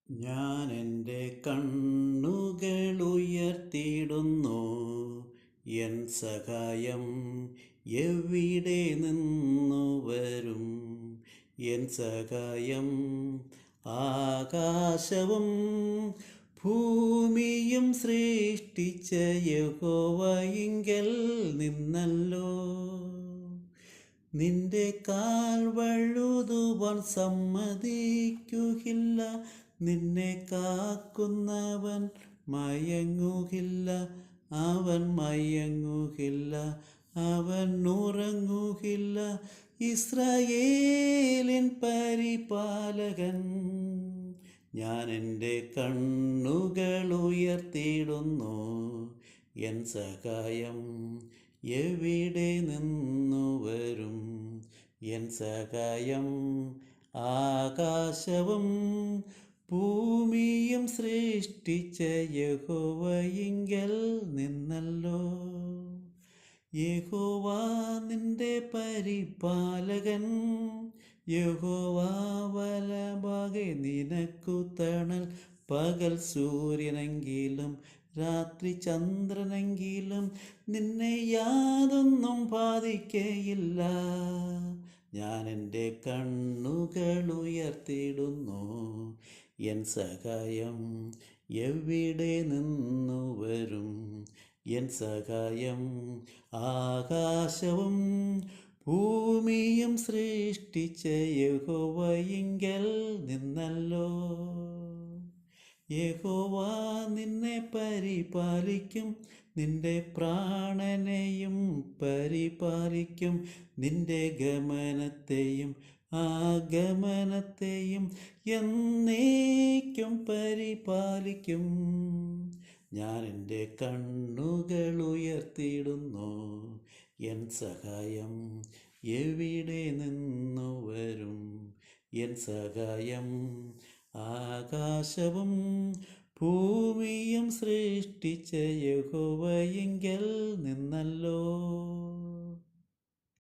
ഞാൻ എൻ്റെ കണ്ണുകളുയർത്തിയിടുന്നു, എൻ സഹായം എവിടെ നിന്നു വരും? എൻ സഹായം ആകാശവും ഭൂമിയും സൃഷ്ടിച്ച യഹോവയിങ്കൽ നിന്നല്ലോ. നിന്റെ കാൽ വഴുതുവാൻ സമ്മതിക്കുകയില്ല, നിന്നെ കാക്കുന്നവൻ മയങ്ങുകില്ല, അവൻ മയങ്ങുകില്ല, അവൻ ഉറങ്ങുകില്ല. ഇസ്രായേലിൻ പരിപാലകൻ. ഞാൻ എൻ്റെ കണ്ണുകൾ ഉയർത്തിയിടുന്നു, എൻ സഹായം എവിടെ നിന്നു വരും? എൻ സഹായം ആകാശവും ഭൂമിയും സൃഷ്ടിച്ച യഹോവയിങ്കൽ നിന്നല്ലോ. യഹോവ നിന്റെ പരിപാലകൻ, യഹോവ വലഭാഗെ നിനക്കു തണൽ. പകൽ സൂര്യനെങ്കിലും രാത്രി ചന്ദ്രനെങ്കിലും നിന്നെ യാതൊന്നും ബാധിക്കയില്ല. ഞാൻ എൻ്റെ കണ്ണുകൾ ഉയർത്തിയിടുന്നു, എൻ സഹായം എവിടെ നിന്നു വരും? എൻ സഹായം ആകാശവും ഭൂമിയും സൃഷ്ടിച്ച യഹോവയിങ്കൽ നിന്നല്ലോ. യഹോവ നിന്നെ പരിപാലിക്കും, നിന്റെ പ്രാണനെയും പരിപാലിക്കും, നിന്റെ ഗമനത്തെയും ആഗമനത്തെയും എന്നേക്കും പരിപാലിക്കും. ഞാൻ എൻ്റെ കണ്ണുകൾ ഉയർത്തിയിടുന്നു, എൻ സഹായം എവിടെ നിന്നു വരും? എൻ സഹായം ആകാശവും ഭൂമിയും സൃഷ്ടിച്ച യഹോവയിങ്കൽ നിന്നല്ലോ.